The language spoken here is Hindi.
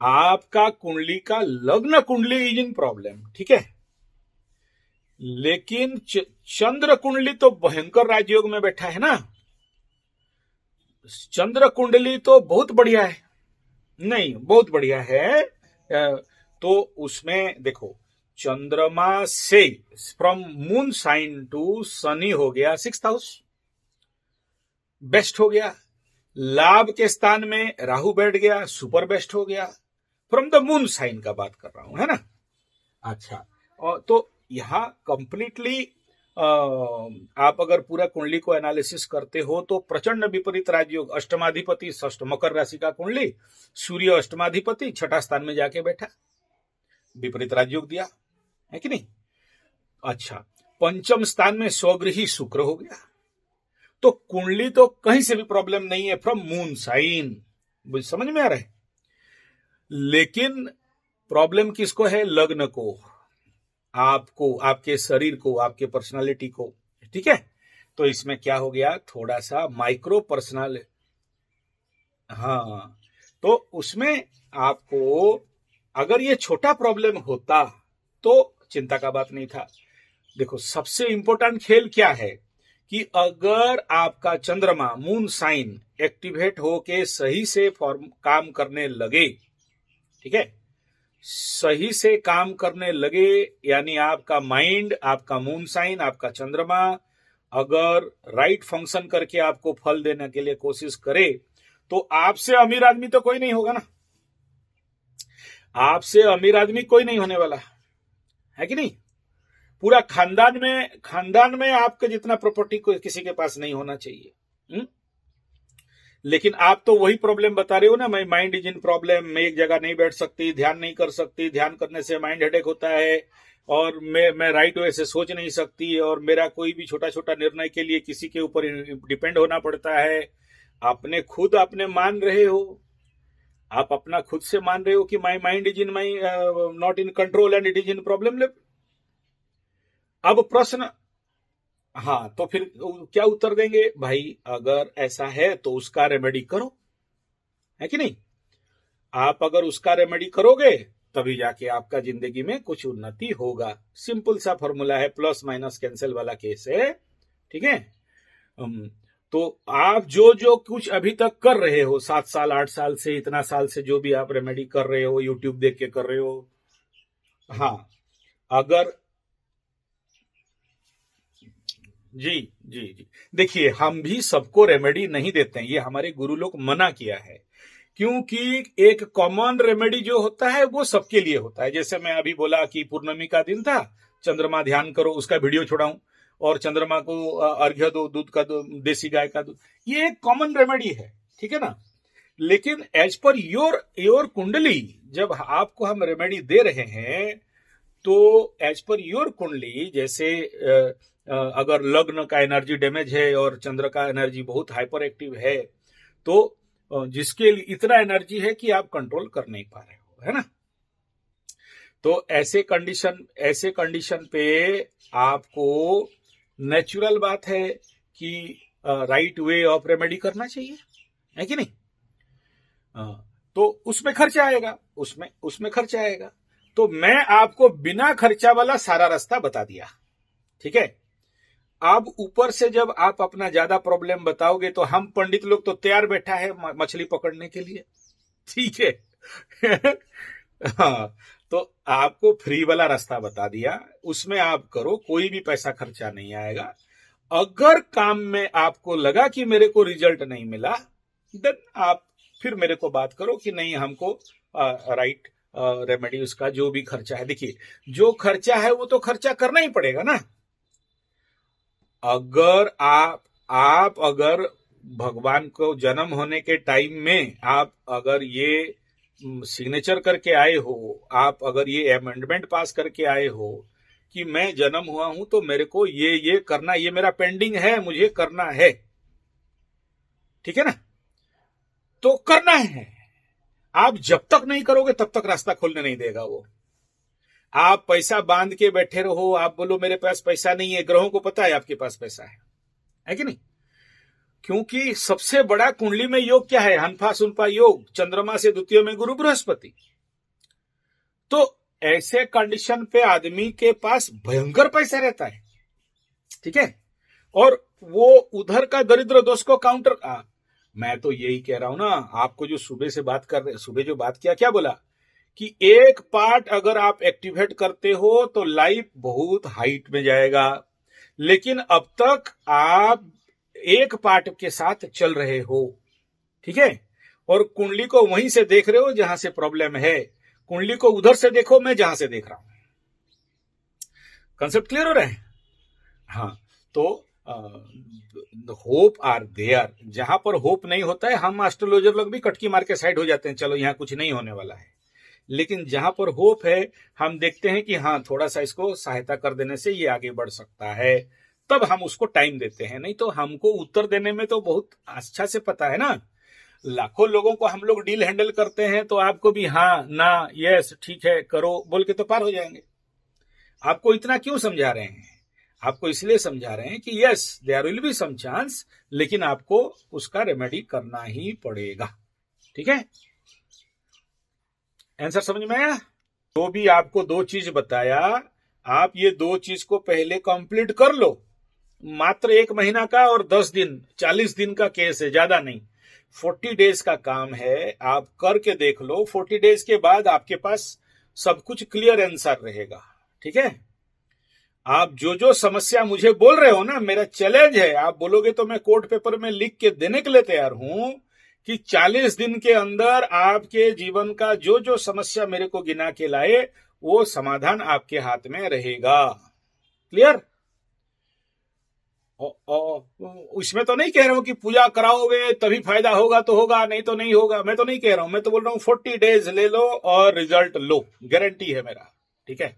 आपका कुंडली का लग्न कुंडली इज इन प्रॉब्लम, ठीक है, लेकिन चंद्र कुंडली तो भयंकर राजयोग में बैठा है ना। चंद्र कुंडली तो बहुत बढ़िया है, नहीं बहुत बढ़िया है। तो उसमें देखो, चंद्रमा से from moon sign to Shani हो गया 6th हाउस, बेस्ट हो गया। लाभ के स्थान में राहु बैठ गया, सुपर बेस्ट हो गया। फ्रॉम द मून साइन का बात कर रहा हूं, है ना। अच्छा, और तो यहां कंप्लीटली आप अगर पूरा कुंडली को एनालिसिस करते हो तो प्रचंड विपरीत राजयोग, अष्टमाधिपति षष्ठ, मकर राशि का कुंडली, सूर्य अष्टमाधिपति 6ठा स्थान में जाके बैठा, विपरीत राजयोग दिया, है कि नहीं। अच्छा, पंचम स्थान में स्वगृही शुक्र हो गया। तो कुंडली तो कहीं से भी प्रॉब्लम नहीं है, फ्रॉम मून साइन, समझ में आ रहा है। लेकिन प्रॉब्लम किसको है? लग्न को, आपको, आपके शरीर को, आपके पर्सनालिटी को, ठीक है। तो इसमें क्या हो गया, थोड़ा सा माइक्रो पर्सनल, हाँ, तो उसमें आपको अगर ये छोटा प्रॉब्लम होता तो चिंता का बात नहीं था। देखो, सबसे इंपॉर्टेंट खेल क्या है कि अगर आपका चंद्रमा मून साइन एक्टिवेट होके सही से फॉर्म काम करने लगे, ठीक है, सही से काम करने लगे, यानी आपका माइंड, आपका मून साइन, आपका चंद्रमा अगर राइट फंक्शन करके आपको फल देने के लिए कोशिश करे, तो आपसे अमीर आदमी तो कोई नहीं होगा ना। आपसे अमीर आदमी कोई नहीं होने वाला है कि नहीं। पूरा खानदान में आपके जितना प्रॉपर्टी कोई किसी के पास नहीं होना चाहिए। लेकिन आप तो वही प्रॉब्लम बता रहे हो ना, मैं माइंड इज इन प्रॉब्लम, मैं एक जगह नहीं बैठ सकती, ध्यान नहीं कर सकती, ध्यान करने से माइंड हेडेक होता है, और मैं राइट वे से सोच नहीं सकती, और मेरा कोई भी छोटा छोटा निर्णय के लिए किसी के ऊपर डिपेंड होना पड़ता है। अपने मान रहे हो, आप अपना खुद से मान रहे हो कि my mind is in my not in control and it is in problem level. अब प्रश्न, हाँ, तो फिर क्या उत्तर देंगे भाई? अगर ऐसा है तो उसका रेमेडी करो, है कि नहीं। आप अगर उसका रेमेडी करोगे तभी जाके आपका जिंदगी में कुछ उन्नति होगा। सिंपल सा फॉर्मूला है, प्लस माइनस कैंसिल वाला केस है, ठीक है। तो आप जो जो कुछ अभी तक कर रहे हो, 7 साल 8 साल से, इतना साल से जो भी आप रेमेडी कर रहे हो, यूट्यूब देख के कर रहे हो, हाँ, अगर, जी जी जी, देखिए, हम भी सबको रेमेडी नहीं देते हैं, ये हमारे गुरु लोग मना किया है, क्योंकि एक कॉमन रेमेडी जो होता है वो सबके लिए होता है। जैसे मैं अभी बोला कि पूर्णमी का दिन था, चंद्रमा ध्यान करो, उसका वीडियो छोड़ाऊं, और चंद्रमा को अर्घ्य दो, दूध का दो, देसी गाय का दूध, ये एक कॉमन रेमेडी है, ठीक है ना। लेकिन एज पर योर कुंडली, जब आपको हम रेमेडी दे रहे हैं तो एज पर योर कुंडली, जैसे अगर लग्न का एनर्जी डैमेज है और चंद्र का एनर्जी बहुत हाइपर एक्टिव है, तो जिसके लिए इतना एनर्जी है कि आप कंट्रोल कर नहीं पा रहे हो, है ना। तो ऐसे कंडीशन पे आपको नेचुरल बात है कि राइट वे ऑफ रेमेडी करना चाहिए, है कि नहीं। तो उसमें खर्चा आएगा, उसमें खर्चा आएगा। तो मैं आपको बिना खर्चा वाला सारा रास्ता बता दिया, ठीक है। अब ऊपर से जब आप अपना ज्यादा प्रॉब्लम बताओगे तो हम पंडित लोग तो तैयार बैठा है मछली पकड़ने के लिए, ठीक है। हाँ, तो आपको फ्री वाला रास्ता बता दिया, उसमें आप करो, कोई भी पैसा खर्चा नहीं आएगा। अगर काम में आपको लगा कि मेरे को रिजल्ट नहीं मिला, देन आप फिर मेरे को बात करो कि नहीं, हमको राइट रेमेडी, उसका जो भी खर्चा है, देखिए, जो खर्चा है वो तो खर्चा करना ही पड़ेगा ना। अगर आप अगर भगवान को जन्म होने के टाइम में आप अगर ये सिग्नेचर करके आए हो, आप अगर ये अमेंडमेंट पास करके आए हो कि मैं जन्म हुआ हूं तो मेरे को ये करना, ये मेरा पेंडिंग है, मुझे करना है, ठीक है ना, तो करना है। आप जब तक नहीं करोगे तब तक रास्ता खोलने नहीं देगा वो। आप पैसा बांध के बैठे रहो, आप बोलो मेरे पास पैसा नहीं है, ग्रहों को पता है आपके पास पैसा है कि नहीं। क्योंकि सबसे बड़ा कुंडली में योग क्या है? हनफा सुनफा योग, चंद्रमा से द्वितीय में गुरु बृहस्पति। तो ऐसे कंडीशन पे आदमी के पास भयंकर पैसा रहता है, ठीक है, और वो उधर का दरिद्र दोष को काउंटर मैं तो यही कह रहा हूं ना, आपको जो सुबह से बात कर रहे, सुबह जो बात किया, क्या बोला कि एक पार्ट अगर आप एक्टिवेट करते हो तो लाइफ बहुत हाइट में जाएगा, लेकिन अब तक आप एक पार्ट के साथ चल रहे हो, ठीक है, और कुंडली को वहीं से देख रहे हो जहां से प्रॉब्लम है, कुंडली को उधर से देखो, मैं जहां से देख रहा हूं। कंसेप्ट क्लियर हो रहा है? हाँ, तो होप आर देयर। जहां पर होप नहीं होता है, हम एस्ट्रोलॉजर लोग भी कटकी मार के साइड हो जाते हैं, चलो यहां कुछ नहीं होने वाला है। लेकिन जहां पर होप है, हम देखते हैं कि हाँ थोड़ा सा इसको सहायता कर देने से ये आगे बढ़ सकता है, तब हम उसको टाइम देते हैं। नहीं तो हमको उत्तर देने में तो बहुत अच्छा से पता है ना, लाखों लोगों को हम लोग डील हैंडल करते हैं, तो आपको भी हाँ ना यस ठीक है करो बोल के तो पार हो जाएंगे। आपको इतना क्यों समझा रहे हैं? आपको इसलिए समझा रहे हैं कि yes there will be some chance, लेकिन आपको उसका रेमेडी करना ही पड़ेगा, ठीक है। आंसर समझ में आया? जो भी आपको 2 चीज बताया, आप ये 2 चीज को पहले कंप्लीट कर लो। मात्र 1 महीना का और 10 दिन 40 दिन का केस है, ज्यादा नहीं, 40 डेज का काम है। आप करके देख लो, 40 डेज के बाद आपके पास सब कुछ क्लियर आंसर रहेगा, ठीक है। आप जो जो समस्या मुझे बोल रहे हो ना, मेरा चैलेंज है, आप बोलोगे तो मैं कोर्ट पेपर में लिख के देने के लिए तैयार हूं कि 40 दिन के अंदर आपके जीवन का जो जो समस्या मेरे को गिना के लाए, वो समाधान आपके हाथ में रहेगा। क्लियर? इसमें तो नहीं कह रहा हूं कि पूजा कराओगे तभी फायदा होगा, तो होगा, नहीं तो नहीं होगा, मैं तो नहीं कह रहा हूं। मैं तो बोल रहा हूं 40 डेज ले लो और रिजल्ट लो, गारंटी है मेरा, ठीक है।